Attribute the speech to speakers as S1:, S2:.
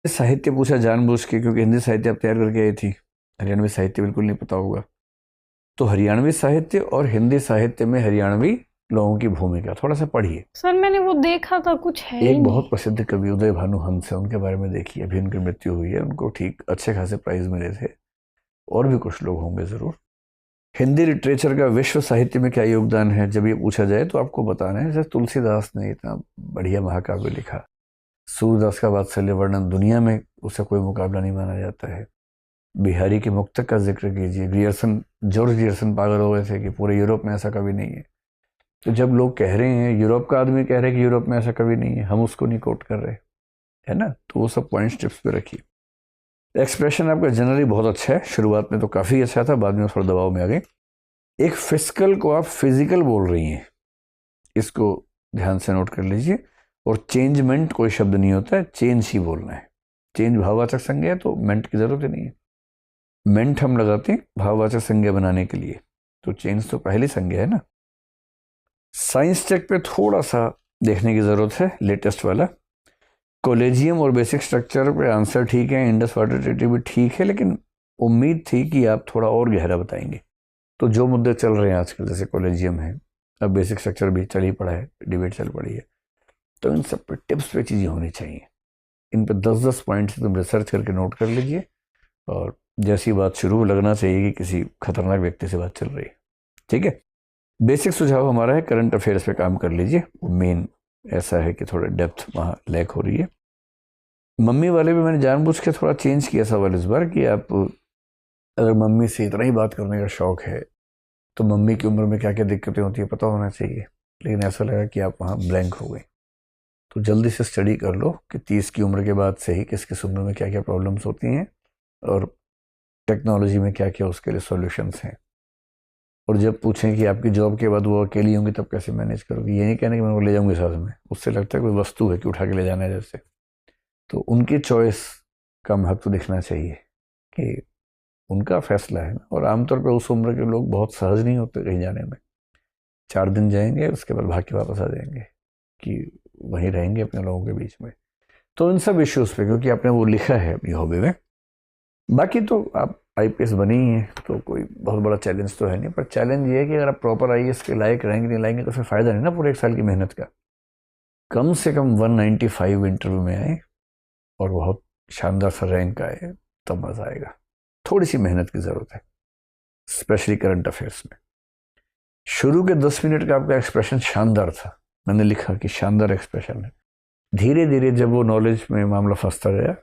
S1: साहित्य पूछा जानबूझ के, क्योंकि हिंदी साहित्य आप तैयार करके आई थी, हरियाणवी साहित्य बिल्कुल नहीं पता होगा। तो हरियाणवी साहित्य और हिंदी साहित्य में हरियाणवी लोगों की भूमिका थोड़ा सा पढ़िए।
S2: सर मैंने वो देखा था, कुछ है ही
S1: एक
S2: नहीं।
S1: बहुत प्रसिद्ध कवि उदय भानु हंस है, उनके बारे में देखिए, अभी उनकी मृत्यु हुई है, उनको ठीक अच्छे खासे प्राइज मिले थे, और भी कुछ लोग होंगे जरूर। हिंदी लिटरेचर का विश्व साहित्य में क्या योगदान है जब ये पूछा जाए तो आपको बताना है। जैसे तुलसीदास ने इतना बढ़िया महाकाव्य लिखा, सूरदास का वात्सल्य वर्णन दुनिया में उसका कोई मुकाबला नहीं माना जाता है। बिहारी के मुक्तक का जिक्र कीजिए, ग्रियर्सन, जॉर्ज ग्रियर्सन पागल हो गए थे कि पूरे यूरोप में ऐसा कभी नहीं है। तो जब लोग कह रहे हैं, यूरोप का आदमी कह रहे हैं कि यूरोप में ऐसा कभी नहीं है, हम उसको नहीं कोट कर रहे, है ना। तो वो सब पॉइंट्स टिप्स पे रखिए। एक्सप्रेशन आपका जनरली बहुत अच्छा है, शुरुआत में तो काफ़ी अच्छा था, बाद में थोड़ा दबाव में आ गए। एक फिजिकल को आप फिजिकल बोल रही हैं, इसको ध्यान से नोट कर लीजिए। और चेंजमेंट कोई शब्द नहीं होता है, चेंज ही बोलना है। चेंज भाववाचक संज्ञा है, तो मेंट की जरूरत ही नहीं है। मेंट हम लगाते हैं भाववाचक संज्ञा बनाने के लिए, तो चेंज तो पहली संज्ञा है ना। साइंस टेक पे थोड़ा सा देखने की जरूरत है, लेटेस्ट वाला। कॉलेजियम और बेसिक स्ट्रक्चर पे आंसर ठीक है, इंडस वाटर ट्रीटी भी ठीक है, लेकिन उम्मीद थी कि आप थोड़ा और गहरा बताएंगे। तो जो मुद्दे चल रहे हैं आजकल, जैसे कॉलेजियम है, अब बेसिक स्ट्रक्चर भी चल ही पड़ा है, डिबेट चल पड़ी है, तो इन सब पे टिप्स पे चीज़ें होनी चाहिए। इन पे 10-10 पॉइंट तुम रिसर्च करके नोट कर लीजिए, और जैसी बात शुरू लगना चाहिए कि किसी खतरनाक व्यक्ति से बात चल रही है। ठीक है, बेसिक सुझाव हमारा है, करंट अफेयर्स पे काम कर लीजिए। मेन ऐसा है कि थोड़ा डेप्थ वहाँ लैक हो रही है। मम्मी वाले भी मैंने जानबूझ के थोड़ा चेंज किया सवाल इस बार, कि आप अगर मम्मी से इतना ही बात करने का शौक है तो मम्मी की उम्र में क्या क्या दिक्कतें होती है पता होना चाहिए, लेकिन ऐसा लगा कि आप वहाँ ब्लैंक हो गए। तो जल्दी से स्टडी कर लो कि 30 की उम्र के बाद से ही किस किस उम्र में क्या क्या प्रॉब्लम्स होती हैं, और टेक्नोलॉजी में क्या क्या उसके लिए सॉल्यूशंस हैं। और जब पूछें कि आपकी जॉब के बाद वो अकेली होंगी तब कैसे मैनेज करोगी, ये नहीं कहना कि मैं वो ले जाऊंगी साथ में, उससे लगता है कोई वस्तु है कि उठा के ले जाना है जैसे। तो उनकी चॉइस का महत्व दिखना चाहिए कि उनका फैसला है ना। और आमतौर पर उस उम्र के लोग बहुत सहज नहीं होते कहीं जाने में, 4 दिन जाएंगे उसके बाद भाग के वापस आ जाएंगे, कि वहीं रहेंगे अपने लोगों के बीच में। तो इन सब इश्यूज पे, क्योंकि आपने वो लिखा है अपनी हॉबी में, बाकी तो आप आईपीएस बनी ही हैं, तो कोई बहुत बड़ा चैलेंज तो है नहीं। पर चैलेंज ये है कि अगर आप प्रॉपर आईएएस के लायक रहेंगे नहीं लाएंगे तो फिर फायदा नहीं ना पूरे 1 साल की मेहनत का। कम से कम 195 इंटरव्यू में आए और बहुत शानदार सा रैंक आए, तब मजा आएगा। थोड़ी सी मेहनत की जरूरत है, स्पेशली करंट अफेयर्स में। शुरू के 10 मिनट का आपका एक्सप्रेशन शानदार था, मैंने लिखा कि शानदार एक्सप्रेशन है। धीरे धीरे जब वो नॉलेज में मामला फंसता गया